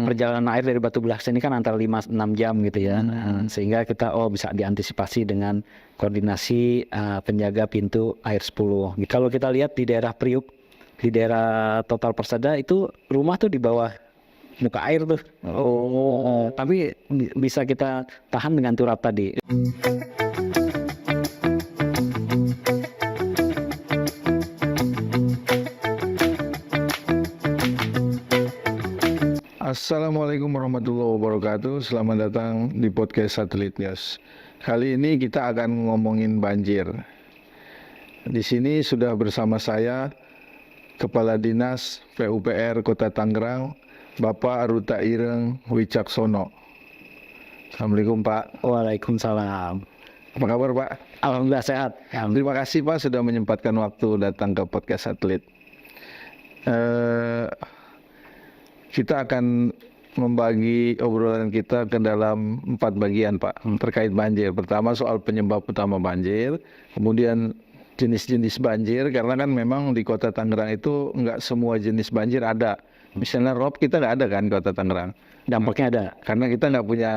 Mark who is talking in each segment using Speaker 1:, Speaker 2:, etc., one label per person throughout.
Speaker 1: perjalanan air dari Batu Belah sini kan antara 5-6 jam gitu ya. Sehingga kita bisa diantisipasi dengan koordinasi penjaga pintu air 10. Kalau kita lihat di daerah Priuk, di daerah Total Persada itu rumah tuh di bawah muka air tuh. Tapi bisa kita tahan dengan turap tadi.
Speaker 2: Assalamualaikum warahmatullahi wabarakatuh. Selamat datang di podcast Satelit News. Kali ini kita akan ngomongin banjir. Di sini sudah bersama saya Kepala Dinas PUPR Kota Tangerang, Bapak Ruta Ireng Wicaksono. Assalamualaikum Pak.
Speaker 1: Waalaikumsalam.
Speaker 2: Apa kabar Pak?
Speaker 1: Alhamdulillah sehat.
Speaker 2: Terima kasih Pak sudah menyempatkan waktu datang ke podcast Satelit. Kita akan membagi obrolan kita ke dalam 4 bagian Pak terkait banjir. Pertama soal penyebab utama banjir, kemudian jenis-jenis banjir, karena kan memang di Kota Tangerang itu nggak semua jenis banjir ada. Misalnya rob kita nggak ada kan Kota Tangerang.
Speaker 1: Dampaknya ada.
Speaker 2: Karena kita nggak punya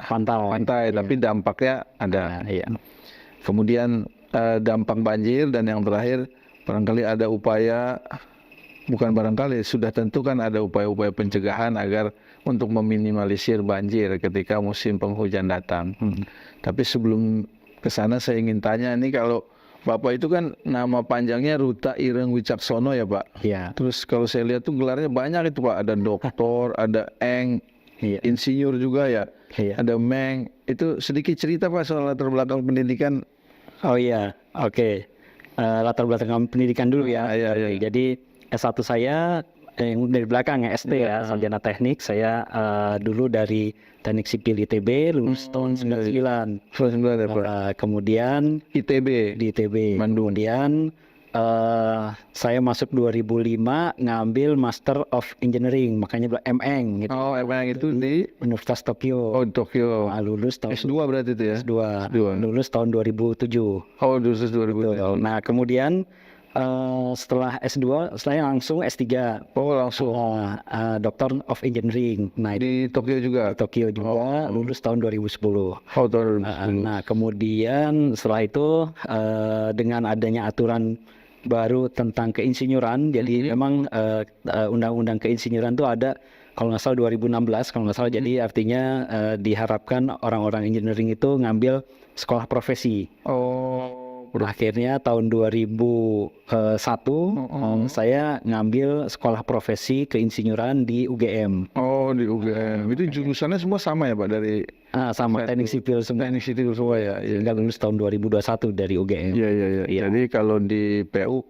Speaker 2: pantai, tapi dampaknya ada. Kemudian dampak banjir, dan yang terakhir barangkali ada upaya, bukan barangkali, sudah tentu kan ada upaya-upaya pencegahan agar untuk meminimalisir banjir ketika musim penghujan datang. Tapi sebelum ke sana saya ingin tanya, ini kalau Bapak itu kan nama panjangnya Ruta Ireng Wicaksono ya Pak?
Speaker 1: Iya.
Speaker 2: Terus kalau saya lihat tuh gelarnya banyak itu Pak, ada doktor, ada eng, insinyur juga ya, ada meng. Itu sedikit cerita Pak soal latar belakang pendidikan.
Speaker 1: Oh iya, oke. Latar belakang pendidikan dulu ya. Jadi S1 saya yang dari belakang ya, SD ya, sarjana teknik. Saya dulu dari Teknik Sipil ITB, lulus tahun 99. Kemudian
Speaker 2: ITB
Speaker 1: di ITB. Kemudian saya masuk 2005 ngambil Master of Engineering, makanya MEng gitu.
Speaker 2: Oh, MEng itu di
Speaker 1: Universitas Tokyo.
Speaker 2: Oh, Tokyo.
Speaker 1: Lulus tahun
Speaker 2: S2 berarti itu ya?
Speaker 1: S2. Lulus tahun 2007.
Speaker 2: Oh, lulus 2007.
Speaker 1: Betul. Nah, kemudian setelah S2, saya langsung S3.
Speaker 2: Oh, langsung.
Speaker 1: Doctor of Engineering. Nah,
Speaker 2: di Tokyo juga?
Speaker 1: Tokyo juga, lulus tahun 2010.
Speaker 2: Oh, tahun 2010.
Speaker 1: Nah, kemudian setelah itu dengan adanya aturan baru tentang keinsinyuran, jadi memang undang-undang keinsinyuran itu ada kalau nggak salah 2016, kalau nggak salah. Jadi artinya diharapkan orang-orang engineering itu ngambil sekolah profesi. Akhirnya tahun 2001 saya ngambil sekolah profesi keinsinyuran di UGM.
Speaker 2: Oh, di UGM. Itu jurusannya semua sama ya Pak, dari
Speaker 1: sama teknik sipil semua.
Speaker 2: Teknik sipil semua ya.
Speaker 1: Sehingga lulus tahun 2021 dari UGM.
Speaker 2: Iya. Jadi kalau di PU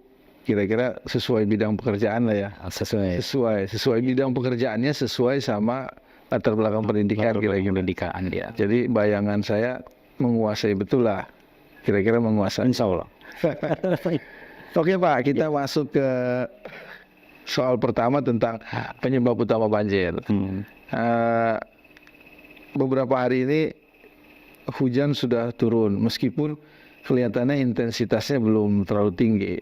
Speaker 2: kira-kira sesuai bidang pekerjaan lah ya. Sesuai bidang pekerjaannya, sesuai sama latar belakang pendidikan kira-kira.
Speaker 1: Ya.
Speaker 2: Jadi bayangan saya menguasai betul lah. Kira-kira menguasai.
Speaker 1: Insya Allah.
Speaker 2: Oke Pak, kita masuk ke soal pertama tentang penyebab utama banjir. Beberapa hari ini hujan sudah turun, meskipun kelihatannya intensitasnya belum terlalu tinggi.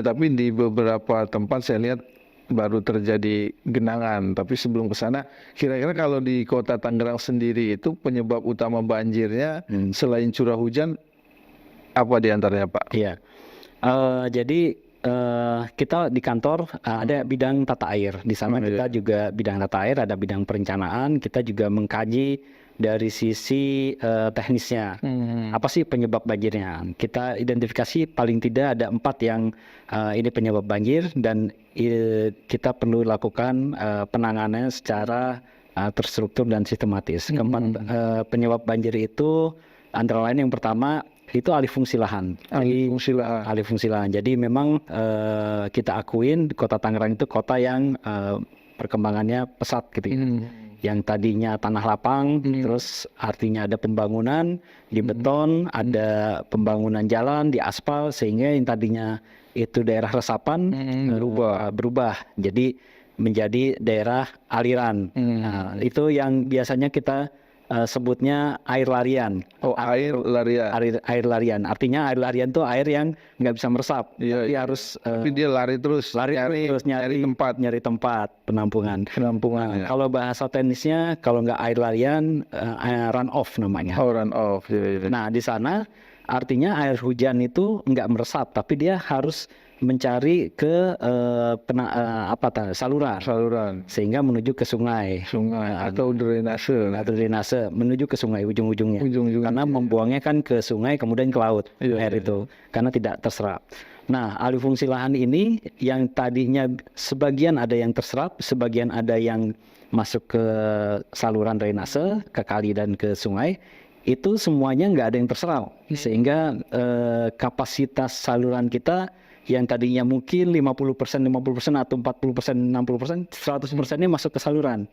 Speaker 2: Tapi di beberapa tempat saya lihat baru terjadi genangan. Tapi sebelum ke sana, kira-kira kalau di Kota Tangerang sendiri itu penyebab utama banjirnya selain curah hujan apa diantaranya Pak?
Speaker 1: Iya. Jadi kita di kantor ada bidang tata air. Di sana kita juga bidang tata air, ada bidang perencanaan. Kita juga mengkaji dari sisi teknisnya. Apa sih penyebab banjirnya? Kita identifikasi paling tidak ada 4 yang ini penyebab banjir, dan kita perlu lakukan penanganannya secara terstruktur dan sistematis. Keempat penyebab banjir itu antara lain yang pertama itu alih fungsi lahan. Alih fungsi lahan. Jadi memang kita akuin Kota Tangerang itu kota yang perkembangannya pesat gitu ya. Yang tadinya tanah lapang, terus artinya ada pembangunan di beton, ada pembangunan jalan di aspal, sehingga yang tadinya itu daerah resapan berubah jadi menjadi daerah aliran. Nah, itu yang biasanya kita sebutnya air larian.
Speaker 2: Oh, air larian.
Speaker 1: Air larian. Artinya air larian tuh air yang nggak bisa meresap.
Speaker 2: Iya,
Speaker 1: Tapi
Speaker 2: iya.
Speaker 1: harus
Speaker 2: Tapi dia lari terus,
Speaker 1: nyari tempat penampungan.
Speaker 2: penampungan. Ya.
Speaker 1: Kalau bahasa teknisnya, kalau nggak air larian, run off namanya.
Speaker 2: Oh, run off. Ya, ya.
Speaker 1: Nah, di sana artinya air hujan itu nggak meresap, tapi dia harus mencari ke saluran, sehingga menuju ke sungai
Speaker 2: atau drainase
Speaker 1: menuju ke sungai ujung-ujungnya. Karena membuangnya kan ke sungai kemudian ke laut air itu karena tidak terserap. Nah, alih fungsi lahan ini yang tadinya sebagian ada yang terserap, sebagian ada yang masuk ke saluran drainase, ke kali dan ke sungai. Itu semuanya nggak ada yang terserap, sehingga kapasitas saluran kita yang tadinya mungkin 50% atau 40%, 60%, 100%-nya masuk ke saluran.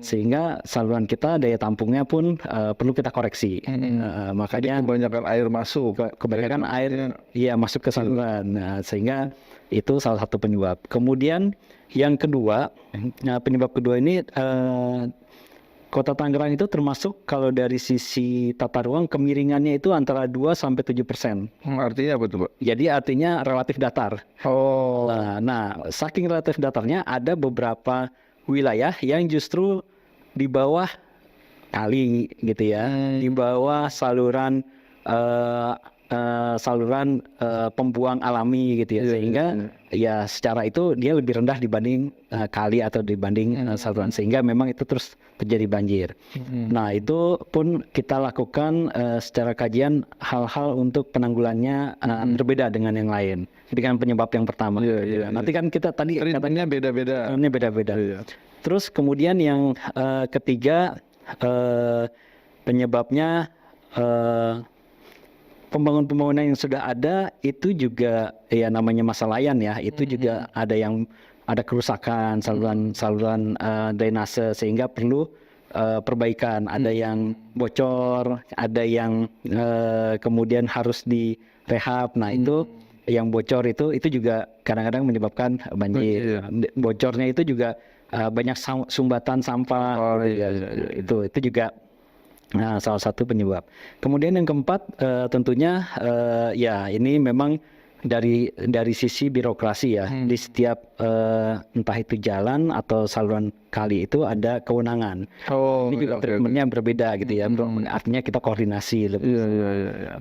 Speaker 1: Sehingga saluran kita daya tampungnya pun perlu kita koreksi. Makanya
Speaker 2: kebanyakan air masuk.
Speaker 1: Kebanyakan air masuk ke saluran. Nah, sehingga itu salah satu penyebab. Kemudian yang kedua, penyebab kedua ini Kota Tangerang itu termasuk kalau dari sisi tata ruang kemiringannya itu antara 2-7%.
Speaker 2: Artinya apa tuh, Pak?
Speaker 1: Jadi artinya relatif datar.
Speaker 2: Oh.
Speaker 1: Nah, saking relatif datarnya ada beberapa wilayah yang justru di bawah kali gitu ya, di bawah saluran pembuang alami gitu ya, sehingga ya secara itu dia lebih rendah dibanding kali atau dibanding saluran, sehingga memang itu terus terjadi banjir. Nah, itu pun kita lakukan secara kajian hal-hal untuk penanggulannya berbeda dengan yang lain. Jadi kan penyebab yang pertama. Nanti kan kita tadi
Speaker 2: katanya beda-beda.
Speaker 1: Terus kemudian yang ketiga penyebabnya pembangunan yang sudah ada itu juga ya namanya masa layan ya, itu juga ada kerusakan saluran drainase sehingga perlu perbaikan, ada yang bocor, ada yang kemudian harus direhab. Nah, itu yang bocor itu juga kadang-kadang menyebabkan banjir. Bocornya itu juga banyak sumbatan sampah. Itu juga salah satu penyebab. Kemudian yang keempat tentunya ya ini memang dari sisi birokrasi ya. Di setiap entah itu jalan atau saluran kali itu ada kewenangan. Ini juga treatmentnya berbeda gitu ya. Artinya kita koordinasi lebih.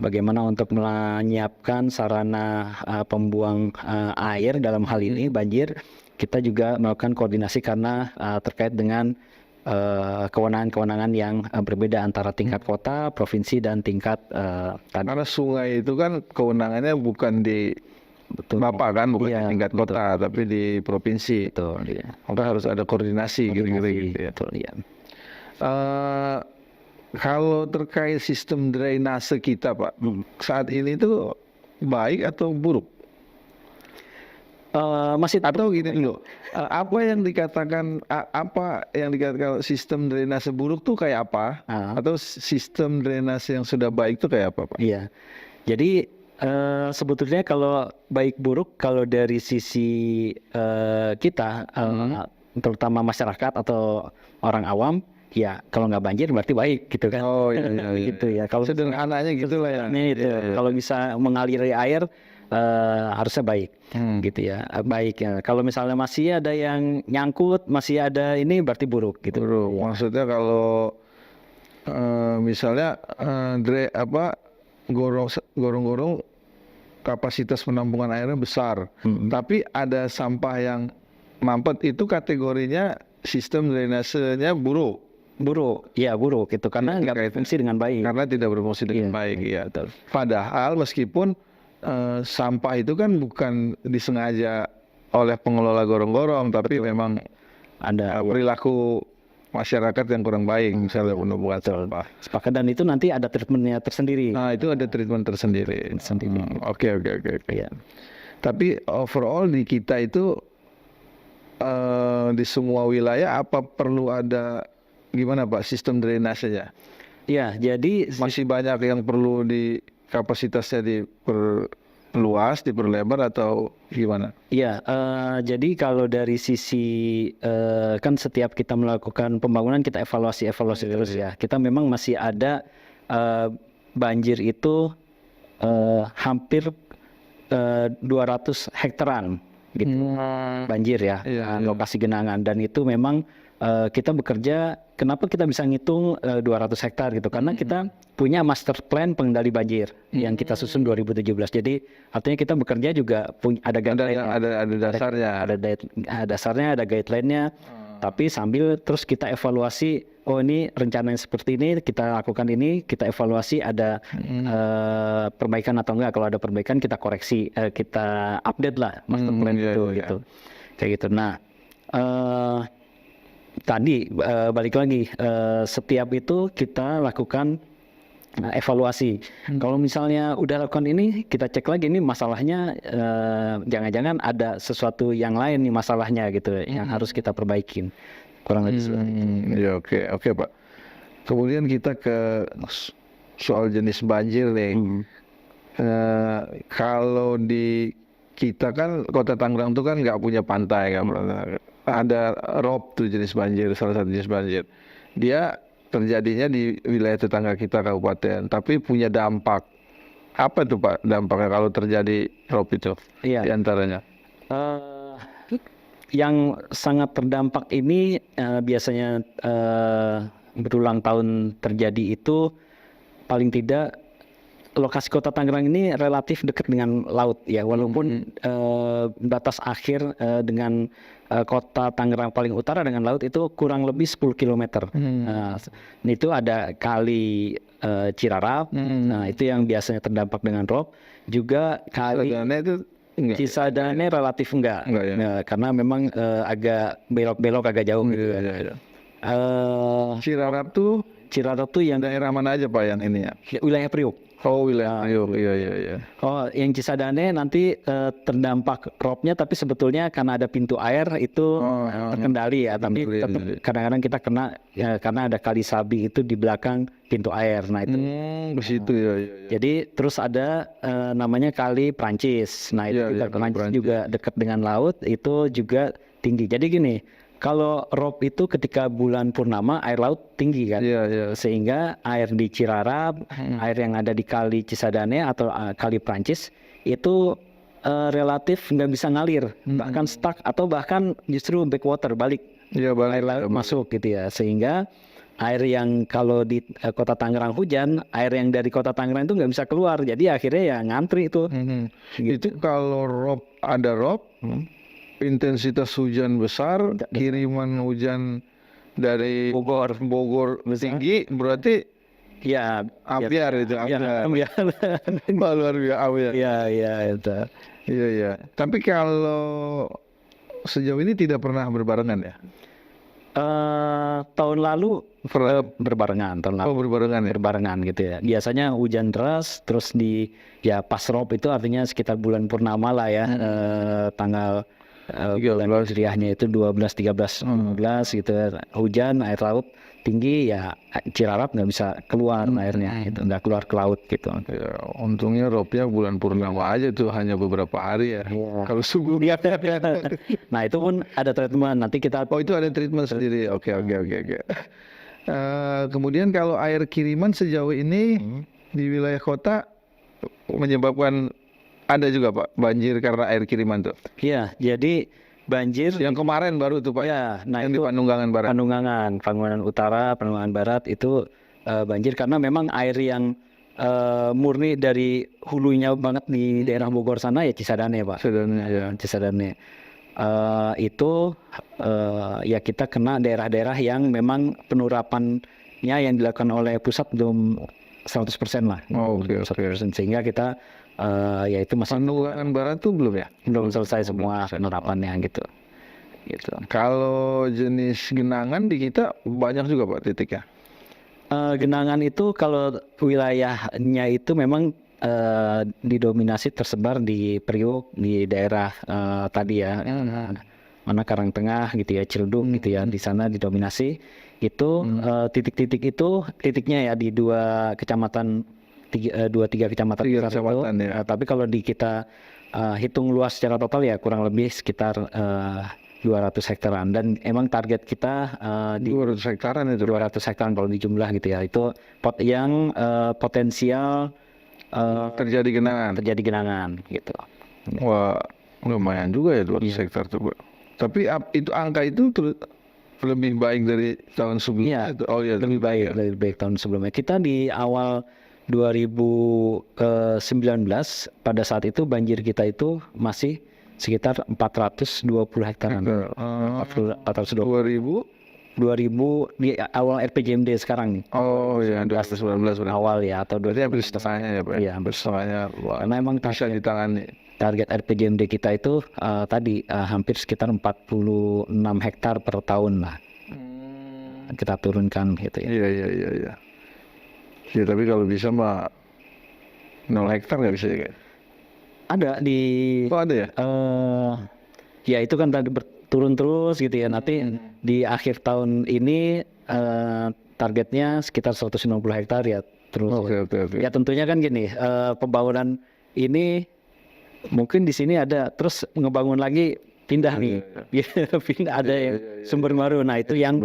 Speaker 1: Bagaimana untuk menyiapkan sarana pembuang air dalam hal ini banjir. Kita juga melakukan koordinasi karena terkait dengan kewenangan-kewenangan yang berbeda antara tingkat kota, provinsi, dan tingkat
Speaker 2: karena sungai itu kan kewenangannya bukan di Bapak kan, bukan di tingkat kota, tapi di provinsi. Maka harus ada koordinasi gitu ya. Kalau terkait sistem drainase kita, Pak, saat ini itu baik atau buruk?
Speaker 1: Atau
Speaker 2: gini dulu, apa yang dikatakan sistem drainase buruk tuh kayak apa? Atau sistem drainase yang sudah baik tuh kayak apa, Pak?
Speaker 1: Iya, jadi sebetulnya kalau baik buruk kalau dari sisi kita, terutama masyarakat atau orang awam, ya kalau nggak banjir berarti baik gitu kan?
Speaker 2: Oh iya.
Speaker 1: Gitu ya. Kalau
Speaker 2: sederhananya gitulah ya.
Speaker 1: Kalau bisa mengaliri air. Harusnya baik, gitu ya, baik ya. Kalau misalnya masih ada yang nyangkut, masih ada ini berarti buruk, gitu.
Speaker 2: Buruk. Maksudnya kalau misalnya gorong-gorong kapasitas penampungan airnya besar, tapi ada sampah yang mampet, itu kategorinya sistem drainasenya buruk.
Speaker 1: Buruk gitu, karena nggak berfungsi dengan baik.
Speaker 2: Karena tidak berfungsi dengan baik, ya. Padahal meskipun sampah itu kan bukan disengaja oleh pengelola gorong-gorong, tapi memang ada perilaku masyarakat yang kurang baik, misalnya penumpukan sampah.
Speaker 1: Sepakat, dan itu nanti ada treatmentnya tersendiri.
Speaker 2: Nah, itu ada treatment tersendiri. Oke. Ya. Tapi overall di kita itu di semua wilayah apa perlu ada gimana, Pak, sistem drainasenya?
Speaker 1: Ya, jadi
Speaker 2: masih banyak yang perlu di kapasitasnya diperluas, diperlebar atau gimana?
Speaker 1: Iya, jadi kalau dari sisi kan setiap kita melakukan pembangunan kita evaluasi terus ya. Kita memang masih ada banjir itu hampir 200 hektaran gitu banjir ya, lokasi genangan, dan itu memang kita bekerja. Kenapa kita bisa ngitung 200 hektar gitu? Karena kita punya master plan pengendali banjir yang kita susun 2017. Jadi artinya kita bekerja juga ada guideline,
Speaker 2: ada dasarnya,
Speaker 1: dasarnya, ada guideline-nya. Tapi sambil terus kita evaluasi, oh ini rencana yang seperti ini, kita lakukan ini, kita evaluasi ada perbaikan atau enggak. Kalau ada perbaikan kita koreksi, kita update lah master plan itu gitu. Kayak gitu. Nah, tadi balik lagi, setiap itu kita lakukan evaluasi. Kalau misalnya udah lakukan ini, kita cek lagi ini masalahnya, jangan-jangan ada sesuatu yang lain nih masalahnya gitu, yang harus kita perbaikin. Kurang lebih seperti itu.
Speaker 2: Ya, oke Pak. Kemudian kita ke soal jenis banjir nih. Kalau di kita kan Kota Tangerang itu kan nggak punya pantai kan, ada rob tuh jenis banjir, salah satu jenis banjir. Dia terjadinya di wilayah tetangga kita kabupaten, tapi punya dampak. Apa tuh Pak dampaknya kalau terjadi rob itu?
Speaker 1: Iya.
Speaker 2: Di antaranya.
Speaker 1: Yang sangat terdampak ini biasanya berulang tahun terjadi itu, paling tidak lokasi Kota Tangerang ini relatif dekat dengan laut ya, walaupun batas akhir dengan Kota Tangerang paling utara dengan laut itu kurang lebih 10 km. Itu ada kali Cirarap, nah itu yang biasanya terdampak dengan rob. Juga kali Cisadane relatif enggak ya? Nah, karena memang agak belok-belok, agak jauh gitu. Cirarap tuh yang
Speaker 2: daerah mana aja Pak yang ini ya?
Speaker 1: Wilayah Priuk.
Speaker 2: Oh, wilayah Priuk, iya.
Speaker 1: Oh, yang Cisadane nanti terdampak robnya, tapi sebetulnya karena ada pintu air itu terkendali ya, tapi tetap kadang-kadang kita kena ya, karena ada kali Sabi itu di belakang pintu air. Nah itu
Speaker 2: ke situ ya.
Speaker 1: Jadi terus ada namanya kali Prancis. Nah itu Prancis juga dekat dengan laut, itu juga tinggi. Jadi gini, kalau rob itu ketika bulan purnama air laut tinggi kan, sehingga air di Cirarap, air yang ada di kali Cisadane atau kali Prancis itu relatif nggak bisa ngalir, bahkan stuck atau bahkan justru backwater, balik. Air laut masuk gitu ya, sehingga air yang kalau di Kota Tangerang hujan, air yang dari Kota Tangerang itu nggak bisa keluar, jadi akhirnya ya ngantri itu.
Speaker 2: Itu kalau ada rob, intensitas hujan besar, kiriman hujan dari Bogor tinggi, berarti
Speaker 1: ya
Speaker 2: ambiar itu,
Speaker 1: ambiar.
Speaker 2: Luar biasa ambiar.
Speaker 1: Iya itu.
Speaker 2: Iya. Tapi kalau sejauh ini tidak pernah berbarengan ya?
Speaker 1: Tahun lalu berbarengan, berbarengan gitu ya. Biasanya hujan deras, terus pas rob itu artinya sekitar bulan purnama lah ya, tanggal bulan Hijriahnya itu 12, 13, 14 gitu. Hujan, air laut tinggi ya, Cirarap nggak bisa keluar airnya, itu nggak keluar ke laut gitu.
Speaker 2: Ya, untungnya robnya bulan purnama aja tuh, hanya beberapa hari ya. Kalau subuh.
Speaker 1: Nah itu pun ada treatment nanti kita.
Speaker 2: Oh itu ada treatment sendiri. Oke. Kemudian kalau air kiriman sejauh ini di wilayah kota menyebabkan ada juga Pak banjir karena air kiriman tuh.
Speaker 1: Iya, jadi banjir
Speaker 2: yang kemarin baru tuh Pak.
Speaker 1: Ya, nah
Speaker 2: yang
Speaker 1: itu
Speaker 2: di Panunggangan Barat.
Speaker 1: Pangungan Utara, Panunggangan Barat itu banjir karena memang air yang murni dari hulunya banget di daerah Bogor sana ya Cisadane Pak. Cisadane. Itu ya kita kena daerah-daerah yang memang penurapannya yang dilakukan oleh pusat belum 100% lah.
Speaker 2: Oke.
Speaker 1: Sehingga kita ya itu masih
Speaker 2: Panunggangan Barat tuh belum
Speaker 1: selesai semua penerapannya gitu.
Speaker 2: Kalau jenis genangan di kita banyak juga Pak titiknya.
Speaker 1: Genangan itu kalau wilayahnya itu memang didominasi tersebar di Priuk, di daerah tadi ya, mana Karang Tengah gitu ya, Cildung gitu ya, di sana didominasi. Itu titik-titik itu titiknya ya di 2 kecamatan 2-3 kecamatan
Speaker 2: Tiga
Speaker 1: besar itu.
Speaker 2: kecamatan, ya.
Speaker 1: Tapi kalau kita hitung luas secara total ya kurang lebih sekitar 200 hektaran, dan emang target kita di
Speaker 2: 200 hektaran itu.
Speaker 1: 200 hektaran kalau dijumlah gitu ya. Itu yang potensial
Speaker 2: terjadi
Speaker 1: genangan gitu.
Speaker 2: Wah, lumayan juga ya 200
Speaker 1: Iya.
Speaker 2: hektar tuh, Pak. Tapi itu angka itu lebih baik dari tahun sebelumnya.
Speaker 1: Iya,
Speaker 2: Oh iya,
Speaker 1: lebih baik dari tahun sebelumnya. Kita di awal 2019 pada saat itu banjir kita itu masih sekitar 420 hektaran. 420. 2000 di awal RPJMD sekarang nih.
Speaker 2: Oh ya, 2019
Speaker 1: awal ya, atau
Speaker 2: berarti hampir setengahnya ya, Pak.
Speaker 1: Iya,
Speaker 2: hampir setengahnya.
Speaker 1: Karena emang
Speaker 2: bisa ditangani.
Speaker 1: Target RPJMD kita itu tadi hampir sekitar 46 hektar per tahun lah. Kita turunkan gitu ya.
Speaker 2: Iya. Ya, tapi kalau bisa mah 0 hektar nggak bisa ya?
Speaker 1: Ada di.
Speaker 2: Oh ada ya?
Speaker 1: Ya itu kan tadi turun terus gitu ya. Nanti di akhir tahun ini targetnya sekitar 190 hektar ya terus.
Speaker 2: Oke.
Speaker 1: Ya tentunya kan gini, pembangunan ini mungkin di sini ada terus ngebangun lagi pindah nih, ada yang sumber baru. Nah itu yang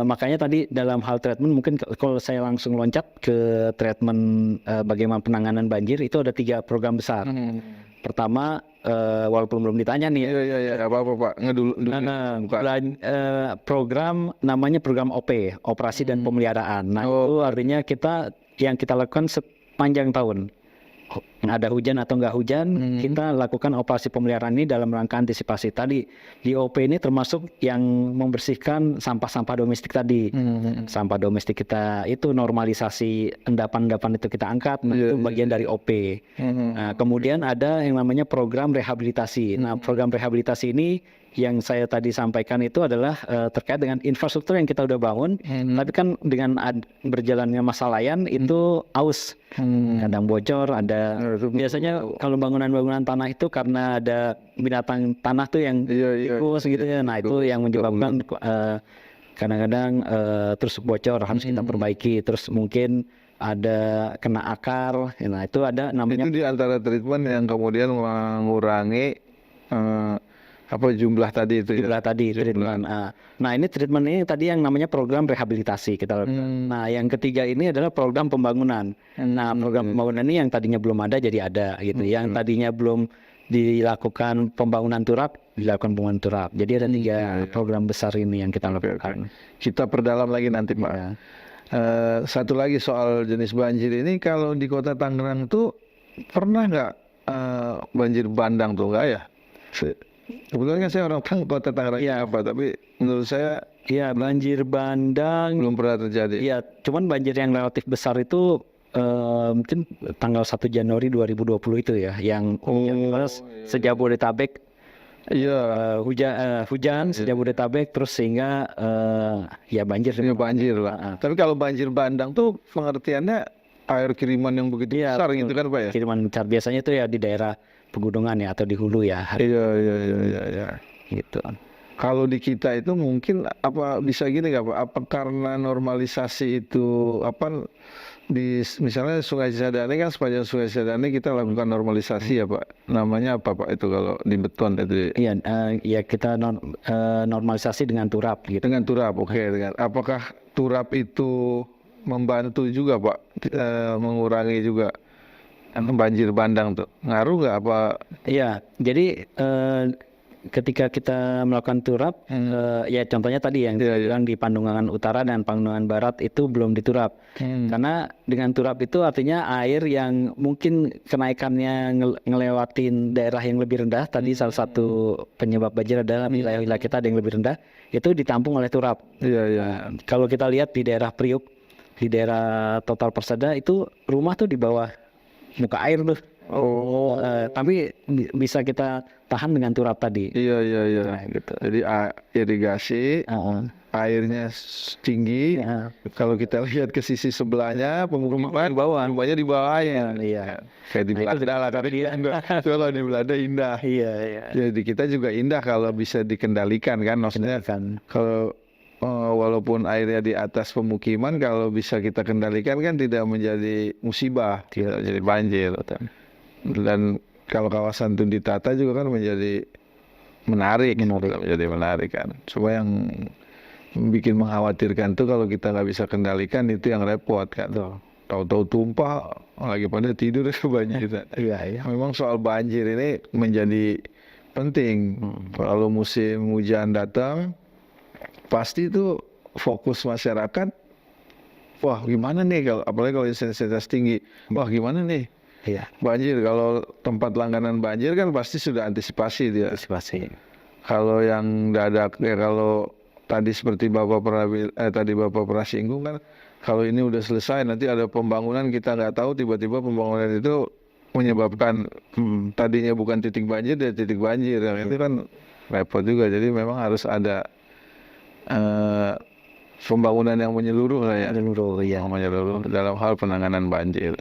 Speaker 1: makanya tadi dalam hal treatment mungkin kalau saya langsung loncat ke treatment bagaimana penanganan banjir itu ada 3 program besar. Pertama, walaupun belum ditanya nih.
Speaker 2: Iya, apa Pak?
Speaker 1: Program namanya program OP, operasi dan pemeliharaan. Nah itu artinya yang kita lakukan sepanjang tahun. Ada hujan atau nggak hujan, kita lakukan operasi pemeliharaan ini dalam rangka antisipasi. Tadi di OP ini termasuk yang membersihkan sampah-sampah domestik tadi. Sampah domestik kita itu normalisasi endapan-endapan itu kita angkat, itu bagian dari OP. Nah, kemudian ada yang namanya program rehabilitasi. Nah, program rehabilitasi ini yang saya tadi sampaikan itu adalah terkait dengan infrastruktur yang kita udah bangun, tapi kan dengan berjalannya masa layan itu aus, kadang bocor, ada biasanya kalau bangunan-bangunan tanah itu karena ada binatang tanah tuh yang tikus gitu ya, nah itu yang menyebabkan kadang-kadang terus bocor, harus kita perbaiki, terus mungkin ada kena akar, nah itu ada namanya.
Speaker 2: Itu di antara treatment yang kemudian mengurangi jumlah tadi itu
Speaker 1: treatment. Nah ini treatment ini tadi yang namanya program rehabilitasi kita lakukan. Nah yang ketiga ini adalah program pembangunan. Nah program pembangunan ini yang tadinya belum ada jadi ada gitu. Yang tadinya belum dilakukan pembangunan turap dilakukan pembangunan turap. Jadi ada 3 program besar ini yang kita lakukan.
Speaker 2: Kita perdalam lagi nanti Pak. Satu lagi soal jenis banjir ini, kalau di Kota Tangerang tuh pernah nggak banjir bandang tuh nggak ya? Kebetulan kan saya orang Kota Tangerang tapi menurut saya
Speaker 1: banjir bandang
Speaker 2: belum pernah terjadi.
Speaker 1: Iya, cuman banjir yang relatif besar itu mungkin tanggal 1 Januari 2020 itu ya, yang sejabodetabek. Hujan sejabodetabek terus sehingga banjir.
Speaker 2: Iya banjir lah. Tapi kalau banjir bandang tuh pengertiannya air kiriman yang begitu besar gitu kan Pak ya?
Speaker 1: Kiriman besar biasanya itu ya di daerah pegunungan ya atau di hulu ya.
Speaker 2: Iya.
Speaker 1: Gitu.
Speaker 2: Kalau di kita itu mungkin bisa gini nggak Pak? Apa karena normalisasi itu misalnya Sungai Cisadane kan, sepanjang Sungai Cisadane kita lakukan normalisasi ya Pak. Namanya apa Pak itu kalau di beton itu?
Speaker 1: Iya, kita normalisasi dengan turap gitu.
Speaker 2: Dengan turap, oke. Apakah turap itu membantu juga Pak mengurangi juga banjir bandang tuh? Ngaruh nggak apa?
Speaker 1: Iya, jadi ketika kita melakukan turap, contohnya tadi yang bilang di Pandungan Utara dan Pandungan Barat itu belum diturap. Karena dengan turap itu artinya air yang mungkin kenaikannya ngelewatin daerah yang lebih rendah. Tadi salah satu penyebab banjir adalah wilayah-wilayah kita ada yang lebih rendah, itu ditampung oleh turap. Kalau kita lihat di daerah Priuk, di daerah Total Persada itu rumah tuh di bawah muka air tuh. Tapi bisa kita tahan dengan turap tadi.
Speaker 2: Iya.
Speaker 1: Nah, gitu.
Speaker 2: Jadi irigasi, airnya tinggi. Kalau kita lihat ke sisi sebelahnya, pemukiman rumahnya di bawahnya.
Speaker 1: Iya.
Speaker 2: Kayak di Belanda lah, tapi kalau di Belanda indah.
Speaker 1: Iya.
Speaker 2: Jadi kita juga indah kalau bisa dikendalikan kan, maksudnya kalau walaupun airnya di atas pemukiman, kalau bisa kita kendalikan kan tidak menjadi musibah, tidak menjadi banjir. Dan kalau kawasan itu ditata juga kan menjadi menarik. Menjadi menarik kan. Cuma yang bikin mengkhawatirkan tuh kalau kita nggak bisa kendalikan, itu yang repot kan. Tahu-tahu tumpah, lagi pada tidur kebanjiran.
Speaker 1: Iya.
Speaker 2: Memang soal banjir ini menjadi penting. Kalau musim hujan datang, pasti itu fokus masyarakat. Wah, gimana nih kalau apalagi kalau intensitas tinggi. Wah, gimana nih?
Speaker 1: Iya.
Speaker 2: Banjir, kalau tempat langganan banjir kan pasti sudah antisipasi dia.
Speaker 1: Antisipasi.
Speaker 2: Kalau yang dadak ya, kalau tadi seperti Bapak pernah singgung kan, kalau ini udah selesai nanti ada pembangunan, kita nggak tahu tiba-tiba pembangunan itu menyebabkan tadinya bukan titik banjir dan titik banjir, itu kan repot juga. Jadi memang harus ada pembangunan yang menyeluruh lah ya. Menyeluruh dalam hal penanganan banjir.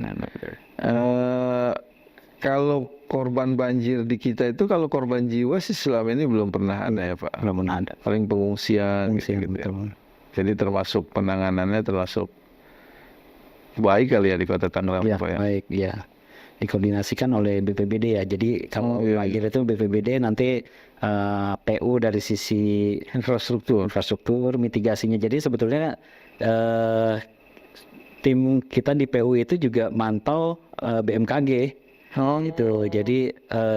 Speaker 2: Kalau korban banjir di kita itu, kalau korban jiwa sih selama ini belum pernah ada ya Pak.
Speaker 1: Belum pernah ada.
Speaker 2: Paling pengungsian gitu. Jadi termasuk penanganannya termasuk baik kali ya di Kota Tangerang
Speaker 1: Ya,
Speaker 2: Pak ya.
Speaker 1: baik ya. Dikoordinasikan oleh BPBD ya. Jadi kalau banjir itu BPBD, nanti PU dari sisi infrastruktur mitigasinya. Jadi sebetulnya tim kita di PU itu juga mantau BMKG. Gitu. Jadi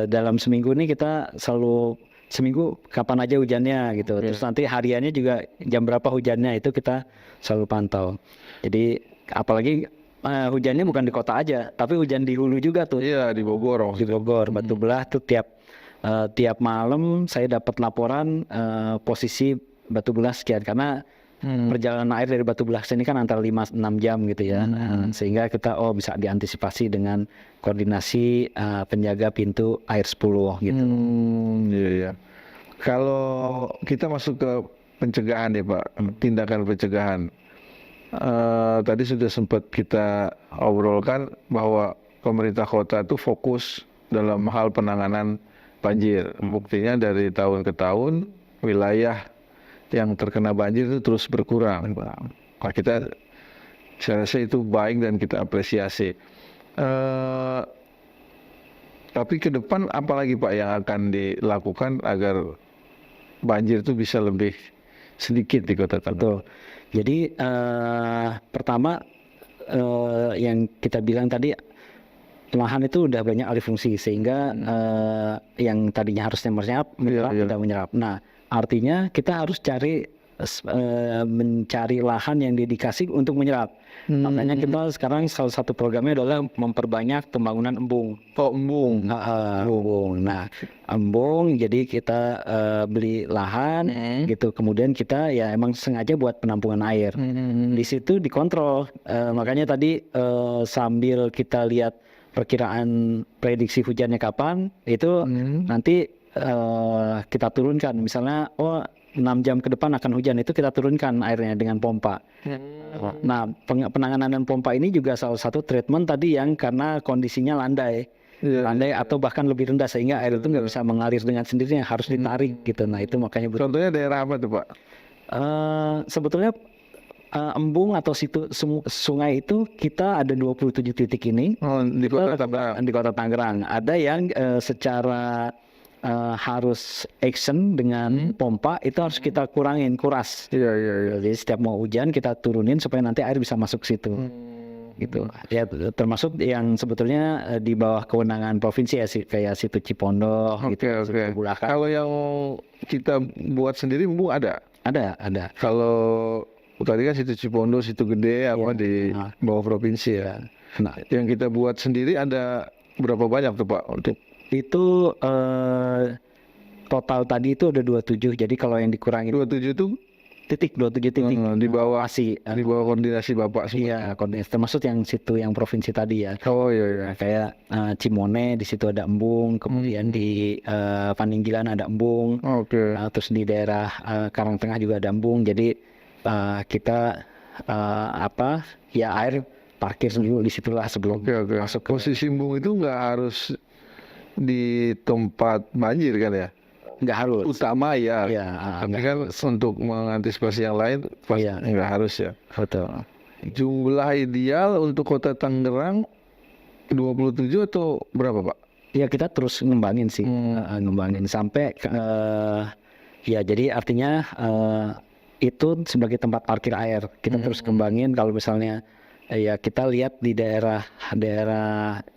Speaker 1: dalam seminggu ini kita selalu seminggu kapan aja hujannya gitu. Terus nanti hariannya juga jam berapa hujannya itu kita selalu pantau. Jadi apalagi hujannya bukan di kota aja, tapi hujan di hulu juga tuh.
Speaker 2: Iya, di Bogor.
Speaker 1: Di Bogor, Batu Belah tuh tiap malam saya dapat laporan posisi Batu Belah sekian, karena perjalanan air dari Batu Belah sini kan antara 5-6 jam gitu ya. Sehingga kita bisa diantisipasi dengan koordinasi penjaga pintu air 10 gitu.
Speaker 2: Iya. Kalau kita masuk ke pencegahan ya Pak, tindakan pencegahan. Tadi sudah sempat kita obrolkan bahwa pemerintah kota itu fokus dalam hal penanganan banjir. Buktinya dari tahun ke tahun wilayah yang terkena banjir itu terus berkurang. Nah, saya rasa itu baik dan kita apresiasi. Tapi ke depan apalagi Pak yang akan dilakukan agar banjir itu bisa lebih sedikit di Kota Tangerang?
Speaker 1: Jadi pertama yang kita bilang tadi, lahan itu udah banyak alih fungsi, sehingga yang tadinya harusnya menyerap tidak menyerap. Nah, artinya kita harus mencari lahan yang dedikasi untuk menyerap. Makanya kita sekarang salah satu programnya adalah memperbanyak pembangunan embung.
Speaker 2: Embung.
Speaker 1: Embung. Nah, embung, jadi kita beli lahan gitu, kemudian kita ya emang sengaja buat penampungan air. Di situ dikontrol. Makanya tadi sambil kita lihat perkiraan prediksi hujannya kapan, itu nanti kita turunkan. Misalnya 6 jam ke depan akan hujan, itu kita turunkan airnya dengan pompa. Nah, penanganan dan pompa ini juga salah satu treatment tadi yang karena kondisinya landai atau bahkan lebih rendah, sehingga air itu nggak bisa mengalir dengan sendirinya, harus ditarik gitu. Nah, itu makanya
Speaker 2: contohnya daerah apa tuh Pak?
Speaker 1: Sebetulnya embung atau sungai itu kita ada 27 titik ini
Speaker 2: di Kota Tangerang.
Speaker 1: Ada yang secara harus action dengan pompa, itu harus kita kuras.
Speaker 2: Iya.
Speaker 1: Jadi setiap mau hujan kita turunin supaya nanti air bisa masuk situ. Gitu. Ya, termasuk yang sebetulnya di bawah kewenangan provinsi ya, kayak situ Cipondoh gitu.
Speaker 2: Oke. Kalau yang kita buat sendiri embung ada?
Speaker 1: Ada.
Speaker 2: Kalau tadi kan situ Cipondoh, situ Gede di bawah provinsi ya. Nah, yang kita buat sendiri ada berapa banyak tuh Pak untuk
Speaker 1: itu? Total tadi itu ada 27. Jadi kalau yang dikurangi
Speaker 2: 27 itu
Speaker 1: 27 titik
Speaker 2: di bawah
Speaker 1: di
Speaker 2: bawah koordinasi Bapak semua.
Speaker 1: Iya, koordinasi, termasuk yang situ yang provinsi tadi ya.
Speaker 2: Iya.
Speaker 1: Kayak Cimone, di situ ada embung, kemudian di Paninggilan ada embung. Terus di daerah Karangtengah juga ada embung. Jadi kita air parkir dulu di situlah sebelum masuk.
Speaker 2: Posisi embung itu nggak harus di tempat banjir kan ya?
Speaker 1: nggak harus.
Speaker 2: utama ya.
Speaker 1: Iya,
Speaker 2: Tapi kan untuk mengantisipasi yang lain pasti
Speaker 1: Iya.
Speaker 2: nggak harus ya.
Speaker 1: betul.
Speaker 2: Jumlah ideal untuk Kota Tangerang 27 atau berapa, Pak?
Speaker 1: Ya kita terus ngembangin sih, ngembangin sampai ya jadi artinya itu sebagai tempat parkir air kita terus kembangin. Kalau misalnya ya kita lihat di daerah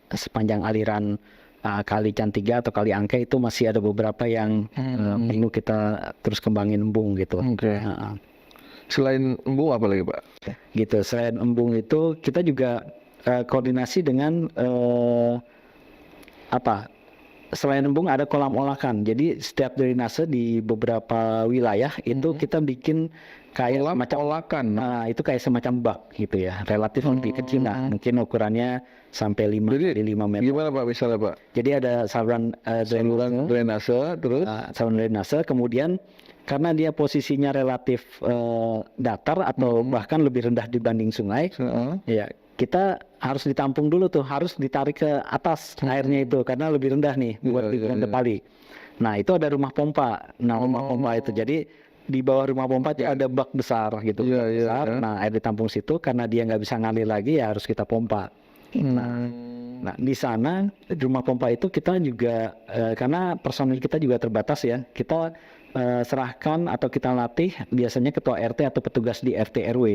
Speaker 1: sepanjang aliran Kali Cantiga atau Kali Angke itu masih ada beberapa yang perlu kita terus kembangin embung gitu.
Speaker 2: Oke. Selain embung apa lagi, Pak?
Speaker 1: Gitu. Selain embung itu kita juga koordinasi dengan selain embung ada kolam olahan. Jadi setiap drainase di beberapa wilayah itu kita bikin kayak
Speaker 2: Kolam
Speaker 1: semacam
Speaker 2: olahan.
Speaker 1: Nah, itu kayak semacam bak gitu ya. Relatif lebih kecil lah. Mungkin ukurannya sampai 5
Speaker 2: Jadi,
Speaker 1: kali 5 meter.
Speaker 2: Gimana, Pak, misalnya, Pak?
Speaker 1: Jadi ada saluran
Speaker 2: Drainase, terus
Speaker 1: saluran drainase, kemudian karena dia posisinya relatif datar atau bahkan lebih rendah dibanding sungai, ya kita harus ditampung dulu tuh, harus ditarik ke atas airnya itu karena lebih rendah nih buat dipali. Nah itu ada rumah pompa. Nah rumah pompa itu jadi di bawah rumah pompa itu ada bak besar gitu, bak besar. Nah air ditampung situ karena dia nggak bisa ngalir lagi ya harus kita pompa. Nah di sana rumah pompa itu kita juga karena personil kita juga terbatas ya, kita serahkan atau kita latih biasanya ketua RT atau petugas di RT RW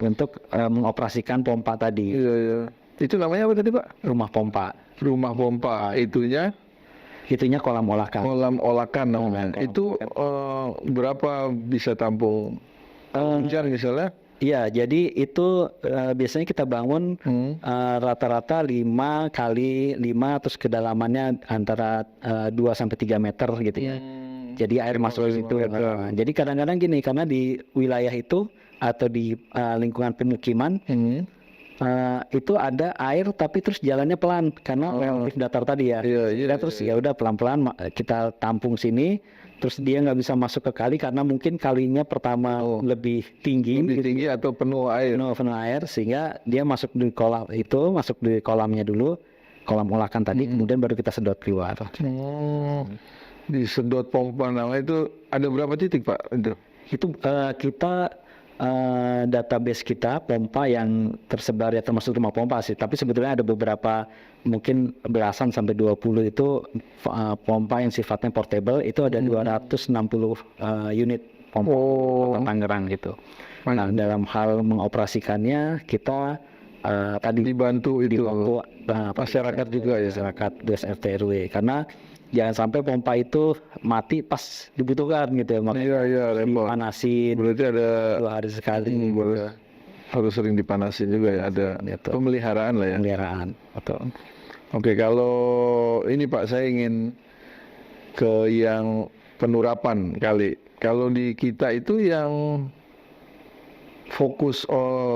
Speaker 1: untuk mengoperasikan pompa tadi.
Speaker 2: Iya. Itu namanya apa tadi, Pak?
Speaker 1: Rumah pompa.
Speaker 2: Rumah pompa. Itunya
Speaker 1: Kolam olahan.
Speaker 2: kolam olahan namanya. Itu berapa bisa tampung hujan misalnya?
Speaker 1: Iya, jadi itu biasanya kita bangun rata-rata 5 kali 5 terus kedalamannya antara 2 sampai 3 meter gitu ya. Jadi air masuk ke situ. Jadi kadang-kadang gini, karena di wilayah itu atau di lingkungan pemukiman itu ada air tapi terus jalannya pelan karena relatif datar tadi ya. Terus ya udah pelan-pelan kita tampung sini, terus dia nggak bisa masuk ke kali karena mungkin kalinya pertama lebih tinggi
Speaker 2: Atau penuh air.
Speaker 1: Penuh air sehingga dia masuk di kolam itu, masuk di kolamnya dulu, kolam olahan tadi, kemudian baru kita sedot keluar.
Speaker 2: Disedot pompa namanya itu ada berapa titik, Pak?
Speaker 1: Itu kita database kita pompa yang tersebar ya termasuk rumah pompa sih, tapi sebetulnya ada beberapa mungkin belasan sampai 20 itu pompa yang sifatnya portable, itu ada 260 unit pompa Kota Tangerang gitu. Nah dalam hal mengoperasikannya kita tadi dibantu masyarakat juga ya, masyarakat RT RW karena jangan sampai pompa itu mati pas dibutuhkan gitu ya.
Speaker 2: Makanya
Speaker 1: dipanasin.
Speaker 2: Berarti ada
Speaker 1: 2 hari sekali.
Speaker 2: Harus sering dipanasin juga ya. Ada pemeliharaan lah ya.
Speaker 1: Pemeliharaan. Betul.
Speaker 2: Oke, kalau ini Pak, saya ingin ke yang penurapan kali. Kalau di kita itu yang fokus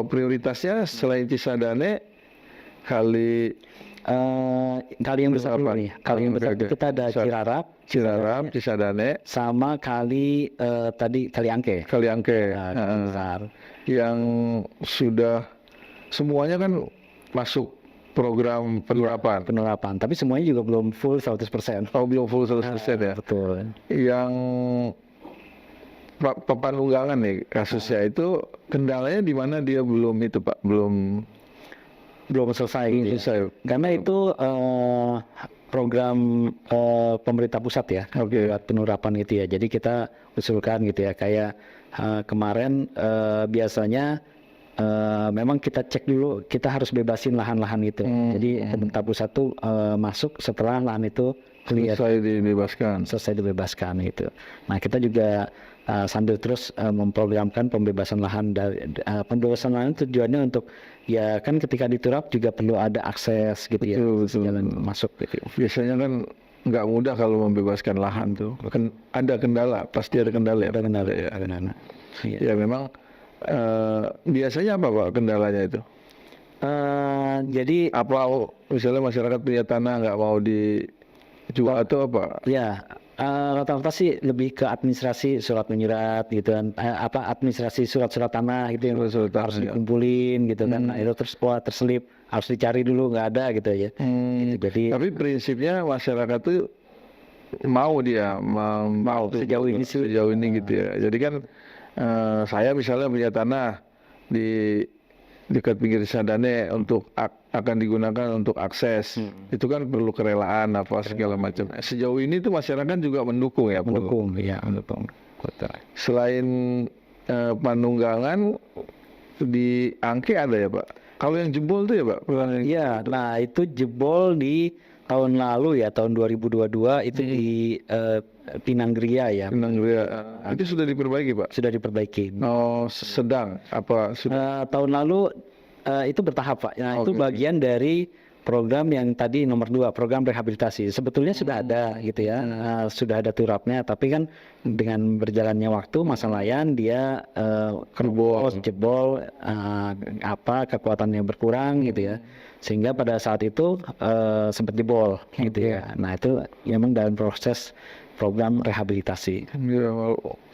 Speaker 2: prioritasnya selain Cisadane, kali
Speaker 1: yang besar apa nih? Kali yang besar kita ada Cirarap,
Speaker 2: Cisadane,
Speaker 1: sama kali tadi Kali Angke.
Speaker 2: Besar. Yang sudah semuanya kan masuk program penurapan.
Speaker 1: Tapi semuanya juga belum full 100%.
Speaker 2: Belum full 100% ya.
Speaker 1: Betul.
Speaker 2: Yang Pepanunggangan nih kasusnya itu kendalanya di mana dia belum itu, Pak? Belum
Speaker 1: selesai. Karena itu program pemerintah pusat ya, buat penurapan itu ya. Jadi kita usulkan gitu ya, kayak kemarin biasanya memang kita cek dulu, kita harus bebasin lahan-lahan itu. Jadi pemerintah pusat tuh masuk setelah lahan itu selesai dibebaskan gitu. Nah kita juga sambil terus memprogramkan pembebasan lahan. Pembebasan lahan tujuannya untuk ya kan ketika diturap juga perlu ada akses gitu ya, jalan masuk gitu.
Speaker 2: Biasanya kan nggak mudah kalau membebaskan lahan tuh, kan ada kendala, pasti ada kendala.
Speaker 1: Ada kendala ya.
Speaker 2: Ya memang biasanya apa, Pak, kendalanya itu?
Speaker 1: Jadi
Speaker 2: apa misalnya masyarakat punya tanah nggak mau dijual atau apa?
Speaker 1: Ya. Rata-rata sih lebih ke administrasi surat menyurat gitu kan, administrasi surat-surat tanah gitu yang harus dikumpulin gitu kan. Nah, itu terselip, harus dicari dulu nggak ada gitu ya. Gitu. Jadi
Speaker 2: tapi prinsipnya masyarakat tuh mau dia mau
Speaker 1: Sejauh ini sih.
Speaker 2: sejauh ini gitu ya. Jadi kan saya misalnya punya tanah di dekat pinggir Cisadane untuk akan digunakan untuk akses. Itu kan perlu kerelaan apa segala macam. Sejauh ini tuh masyarakat juga mendukung ya, Pak?
Speaker 1: Mendukung, ya mendukung. Betul.
Speaker 2: Selain Panunggalan di Angke ada ya, Pak? Kalau yang jebol tuh ya, Pak?
Speaker 1: Iya, nah itu jebol di tahun lalu ya, tahun 2022 itu di Pinanggeria ya.
Speaker 2: Pinanggeria. Itu sudah diperbaiki, Pak?
Speaker 1: Sudah diperbaiki.
Speaker 2: Oh, sedang apa sudah?
Speaker 1: Tahun lalu itu bertahap, Pak. Nah, itu bagian dari program yang tadi nomor 2, program rehabilitasi. Sebetulnya sudah ada gitu ya, sudah ada turapnya, tapi kan dengan berjalannya waktu masa layan dia jebol, kekuatannya berkurang gitu ya, sehingga pada saat itu sempat jebol gitu ya. Nah itu memang dalam proses program rehabilitasi.
Speaker 2: Ya,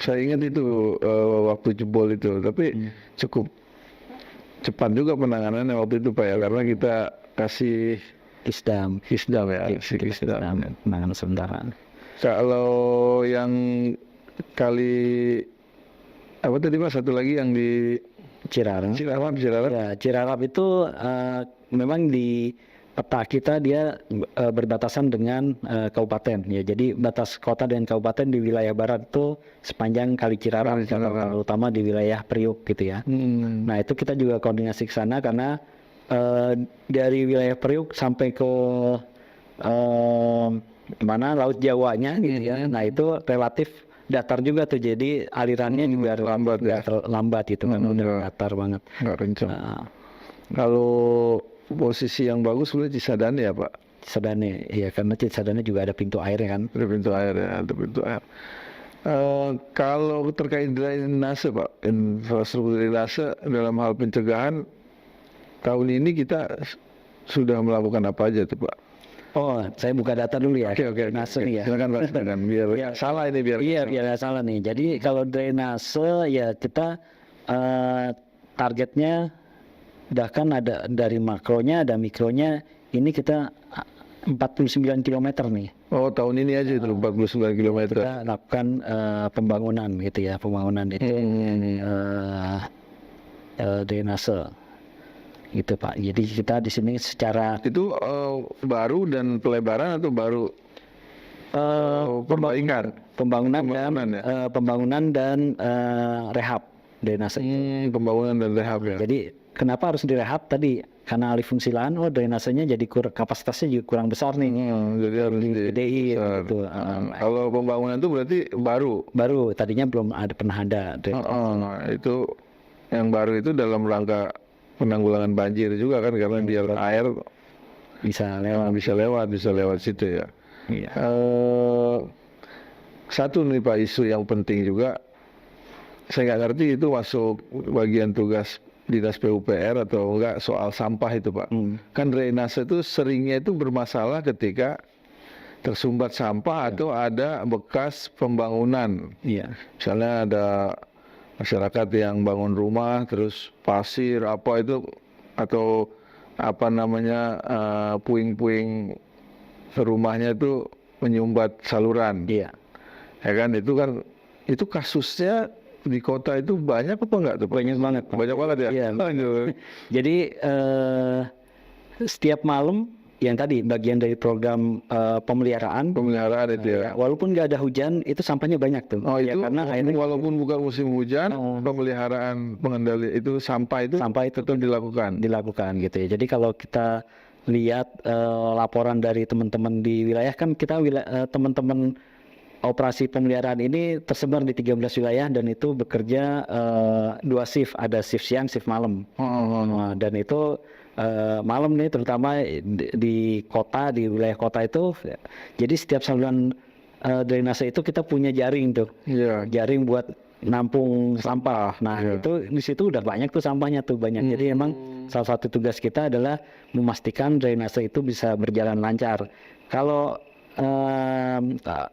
Speaker 2: saya ingat itu waktu jebol itu, tapi cukup cepat juga penanganannya waktu itu, Pak ya, karena kita kasih
Speaker 1: Isdam
Speaker 2: ya,
Speaker 1: penanganan sementara.
Speaker 2: Kalau yang kali apa tadi, Pak, satu lagi yang di
Speaker 1: Cirarap.
Speaker 2: Ya,
Speaker 1: Cirarap itu memang di peta kita dia berbatasan dengan kabupaten ya. Jadi batas kota dan kabupaten di wilayah barat itu sepanjang Kali Cirarap, terutama di wilayah Priuk gitu ya. Nah itu kita juga koordinasi ke sana karena dari wilayah Priuk sampai ke mana Laut Jawanya gitu ya. Nah itu relatif datar juga tuh, jadi alirannya juga lambat gitu kan, udah datar banget.
Speaker 2: Nggak kencang. Kalau posisi yang bagus sebenarnya Cisadane ya, Pak?
Speaker 1: Cisadane, iya, karena Cisadane juga ada pintu air kan.
Speaker 2: Ada pintu air ya, ada pintu air. Kalau terkait drainase, Pak, infrastruktur drainase dalam hal pencegahan, tahun ini kita sudah melakukan apa aja tuh, Pak?
Speaker 1: Oh, saya buka data dulu ya.
Speaker 2: Oke.
Speaker 1: Drainase nih ya.
Speaker 2: Silakan, Pak, silakan. Biar salah ini, biar.
Speaker 1: Iya, biar nggak salah nih. Jadi kalau drainase ya kita targetnya bahkan ada dari makronya, ada mikronya. Ini kita 49 km nih.
Speaker 2: Oh, tahun ini aja itu 49 km.
Speaker 1: Kita lakukan pembangunan gitu ya, pembangunan itu drainase. Gitu, Pak. Jadi kita di sini secara
Speaker 2: itu baru dan pelebaran atau baru perbaikan?
Speaker 1: Pembangunan dan rehab drainase.
Speaker 2: Pembangunan dan rehab ya.
Speaker 1: Jadi kenapa harus direhab tadi? Karena alih fungsi lahan, drainasenya jadi kapasitasnya juga kurang besar nih.
Speaker 2: Jadi harus
Speaker 1: digedein gitu.
Speaker 2: Kalau pembangunan itu berarti
Speaker 1: baru tadinya belum pernah ada.
Speaker 2: Itu yang baru itu dalam rangka penanggulangan banjir juga kan, karena biar air
Speaker 1: bisa
Speaker 2: lewat situ ya.
Speaker 1: Iya.
Speaker 2: Satu nih, Pak, isu yang penting juga, saya nggak ngerti itu masuk bagian tugas dinas PUPR atau enggak, soal sampah itu, Pak. Kan drainase itu seringnya itu bermasalah ketika tersumbat sampah atau ada bekas pembangunan.
Speaker 1: Iya.
Speaker 2: Misalnya ada masyarakat yang bangun rumah terus pasir apa itu atau apa namanya puing-puing rumahnya itu menyumbat saluran.
Speaker 1: Iya.
Speaker 2: Ya kan, itu kasusnya di kota itu banyak apa enggak tuh?
Speaker 1: Banyak banget.
Speaker 2: Banyak banget ya.
Speaker 1: Iya. Jadi setiap malam yang tadi bagian dari program pemeliharaan itu ya. Walaupun nggak ada hujan, itu sampahnya banyak tuh.
Speaker 2: Oh,
Speaker 1: ya,
Speaker 2: itu
Speaker 1: karena akhirnya
Speaker 2: walaupun bukan musim hujan, pemeliharaan pengendali itu sampah itu tetap dilakukan
Speaker 1: gitu ya. Jadi kalau kita lihat laporan dari teman-teman di wilayah, kan kita teman-teman operasi pemeliharaan ini tersebar di 13 wilayah dan itu bekerja 2 shift, ada shift siang, shift malam. Dan itu malam nih terutama di kota, di wilayah kota itu, jadi setiap saluran drainase itu kita punya jaring tuh, jaring buat nampung sampah. Nah itu di situ udah banyak tuh sampahnya tuh banyak. Jadi emang salah satu tugas kita adalah memastikan drainase itu bisa berjalan lancar. Kalau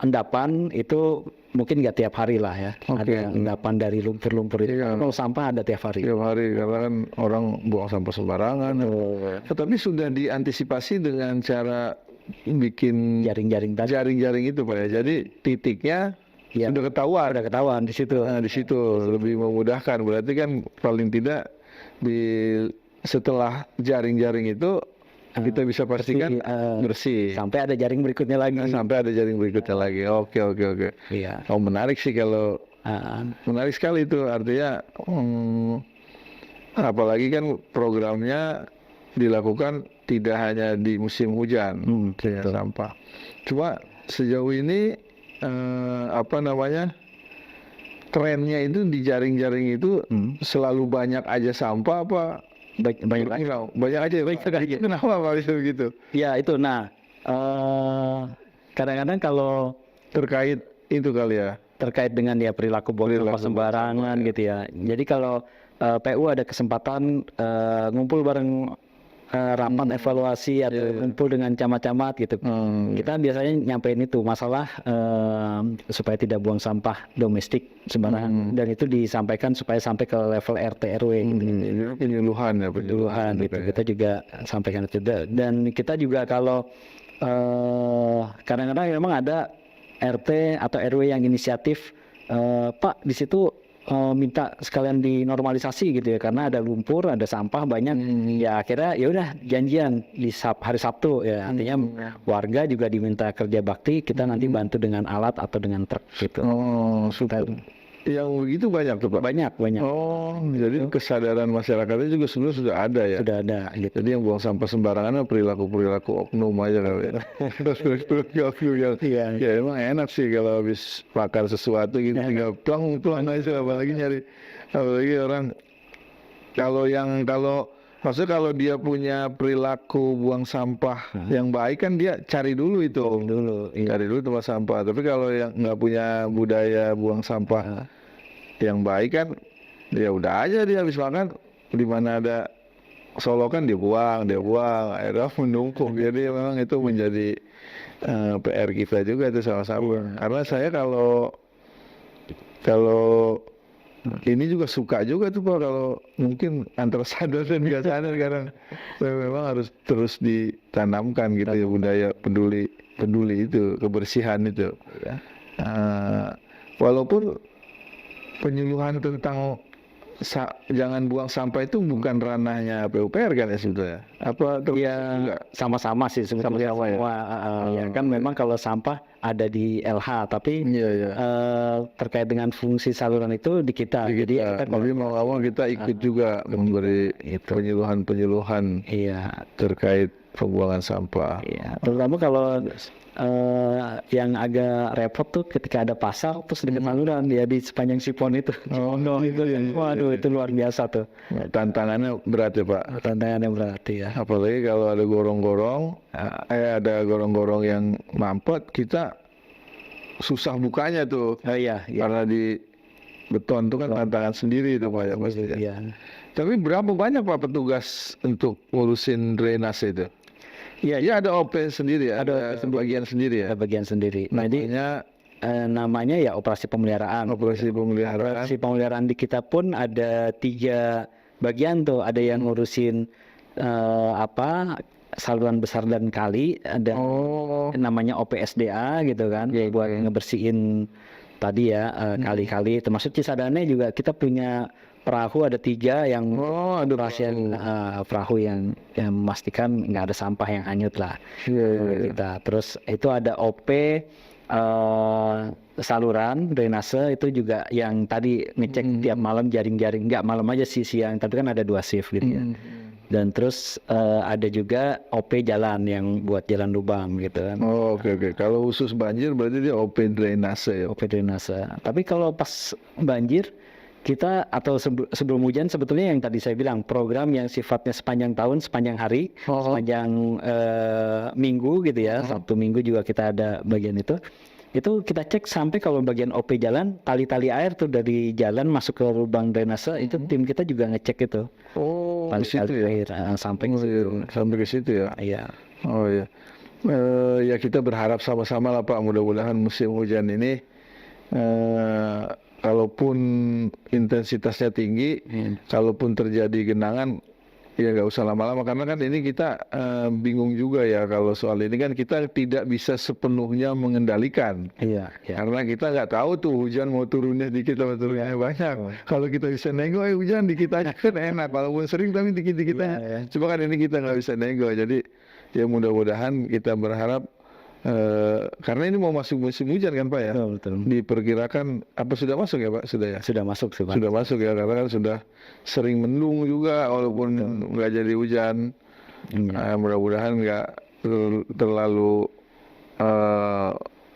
Speaker 1: endapan itu mungkin nggak tiap hari lah ya. Ada endapan dari lumpur-lumpur itu. Kalau sampah ada tiap hari.
Speaker 2: Tiap hari, karena kan orang buang sampah sembarangan. Tetapi sudah diantisipasi dengan cara bikin
Speaker 1: jaring-jaring tadi.
Speaker 2: jaring-jaring itu Pak ya. Jadi titiknya
Speaker 1: Ya,
Speaker 2: sudah ketahuan.
Speaker 1: udah ketahuan di situ.
Speaker 2: Nah, di situ lebih memudahkan. Berarti kan paling tidak setelah jaring-jaring itu kita bisa pastikan bersih.
Speaker 1: Sampai ada jaring berikutnya lagi.
Speaker 2: Sampai ada jaring berikutnya lagi. Oke.
Speaker 1: Iya.
Speaker 2: Oh, menarik sih kalau menarik sekali itu. Artinya apalagi kan programnya dilakukan tidak hanya di musim hujan, sampah. Cuma sejauh ini trennya itu di jaring-jaring itu selalu banyak aja sampah apa? Banyak aja. Kenapa Pak bisa begitu?
Speaker 1: Ya itu. Nah, kadang-kadang kalau
Speaker 2: terkait itu kali ya.
Speaker 1: Terkait dengan ya perilaku buang sampah sembarangan gitu ya. Jadi kalau PU ada kesempatan ngumpul bareng rapat evaluasi atau ngumpul dengan camat-camat gitu. Kita biasanya nyampein itu masalah supaya tidak buang sampah domestik sembarangan, dan itu disampaikan supaya sampai ke level RT RW gitu.
Speaker 2: Penyuluhan
Speaker 1: gitu. Kita juga sampaikan itu, dan kita juga kalau kadang-kadang memang ada RT atau RW yang inisiatif, Pak di situ minta sekalian dinormalisasi gitu ya, karena ada lumpur, ada sampah banyak. Ya akhirnya ya udah janjian di hari Sabtu ya, artinya warga juga diminta kerja bakti, kita nanti bantu dengan alat atau dengan truk gitu.
Speaker 2: Oh, super. Yang begitu banyak tuh Pak?
Speaker 1: Banyak.
Speaker 2: Oh, jadi kesadaran masyarakatnya juga sebenarnya sudah ada ya?
Speaker 1: Sudah ada gitu.
Speaker 2: Jadi yang buang sampah sembarangan perilaku oknum aja kali ya? Ya emang enak sih kalau habis makan sesuatu gitu, tinggal tuang aja, apalagi orang maksudnya kalau dia punya perilaku buang sampah yang baik kan dia cari dulu itu. Cari dulu tempat sampah. Tapi kalau yang nggak punya budaya buang sampah yang baik kan, dia udah aja dia habis makan di mana ada solokan dia buang, akhirnya menumpuk. Jadi memang itu menjadi PR kita juga itu sama-sama. Karena saya kalau ini juga suka juga tuh Pak, kalau mungkin antara sadar dan nggak sadar kadang memang harus terus ditanamkan gitu ya, budaya peduli itu, kebersihan itu. Walaupun penyuluhan tentang jangan buang sampah itu bukan ranahnya PUPR kan ya sebetulnya? Apa
Speaker 1: ya sama-sama sih sebetulnya. Ya kan memang kalau sampah ada di LH, tapi terkait dengan fungsi saluran itu di kita. Jadi
Speaker 2: tapi mau kita ikut juga memberi penyuluhan terkait pembuangan sampah.
Speaker 1: Iya, terutama kalau yang agak repot tuh ketika ada pasar terus dekat saluran dia di sepanjang sipon itu.
Speaker 2: Itu ya.
Speaker 1: Waduh, itu luar biasa tuh.
Speaker 2: Tantangannya berat ya Pak.
Speaker 1: Tantangannya berat ya.
Speaker 2: Apalagi kalau ada gorong-gorong yang mampet, kita susah bukanya tuh.
Speaker 1: Iya.
Speaker 2: Karena di beton tuh kan tantangan sendiri itu Pak ya pasti. Iya. Tapi berapa banyak Pak petugas untuk ngurusin drainase itu? Iya, ada OP sendiri ya, ada bagian sendiri ya.
Speaker 1: Ada bagian sendiri. Namanya ya operasi pemeliharaan.
Speaker 2: Operasi
Speaker 1: pemeliharaan di kita pun ada 3 bagian tuh. Ada yang ngurusin saluran besar dan kali, ada namanya OPSDA gitu kan, buat ngebersihin tadi ya kali-kali, termasuk Cisadane juga kita punya perahu, ada 3 yang operasian perahu yang memastikan nggak ada sampah yang hanyut lah. Kita terus itu ada OP saluran drainase itu juga yang tadi ngecek tiap malam jaring-jaring, nggak malam aja sih, siang, tapi kan ada 2 shift gitu ya. Dan terus ada juga OP jalan yang buat jalan lubang gitu kan.
Speaker 2: Oke. Kalau khusus banjir berarti dia OP drainase ya.
Speaker 1: OP drainase. Tapi kalau pas banjir kita atau sebelum hujan sebetulnya yang tadi saya bilang program yang sifatnya sepanjang tahun, sepanjang hari, sepanjang minggu gitu ya. Sabtu Minggu juga kita ada bagian itu. Itu kita cek sampai kalau bagian OP jalan, tali-tali air tuh dari jalan masuk ke lubang drainase, itu tim kita juga ngecek itu.
Speaker 2: Tali-tali
Speaker 1: air sampai
Speaker 2: ke situ ya.
Speaker 1: Iya.
Speaker 2: Ya kita berharap sama-sama lah Pak, mudah-mudahan musim hujan ini kalaupun intensitasnya tinggi, kalaupun terjadi genangan Ya nggak usah lama-lama karena kan ini kita bingung juga ya kalau soal ini kan kita tidak bisa sepenuhnya mengendalikan.
Speaker 1: Iya, iya.
Speaker 2: Karena kita nggak tahu tuh hujan mau turunnya dikit atau turunnya banyak. Kalau kita bisa nego, hujan dikit aja kan enak. Walaupun sering tapi dikit-dikit aja. Cuma kan ini kita nggak bisa nego. Jadi ya mudah-mudahan kita berharap karena ini mau masuk musim hujan kan Pak ya.
Speaker 1: Betul.
Speaker 2: Diperkirakan apa sudah masuk ya Pak? Sudah ya.
Speaker 1: Sudah masuk sih Pak.
Speaker 2: Sudah masuk ya karena kan sudah sering mendung juga walaupun nggak jadi hujan. Mudah-mudahan nggak terlalu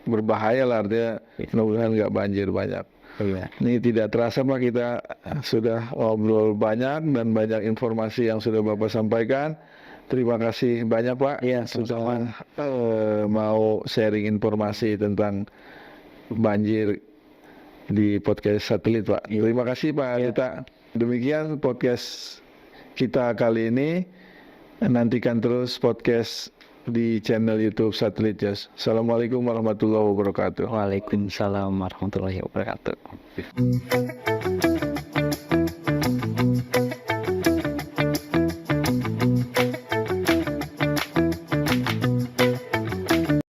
Speaker 2: berbahaya lah, artinya mudah-mudahan nggak banjir banyak. Ini tidak terasa Pak kita sudah ngobrol banyak dan banyak informasi yang sudah Bapak sampaikan. Terima kasih banyak Pak sudah mau sharing informasi tentang banjir di podcast Satelit Pak. Terima kasih Pak Arita. Demikian podcast kita kali ini. Nantikan terus podcast di channel YouTube Satelit Jazz. Assalamualaikum warahmatullahi wabarakatuh.
Speaker 1: Waalaikumsalam warahmatullahi wabarakatuh.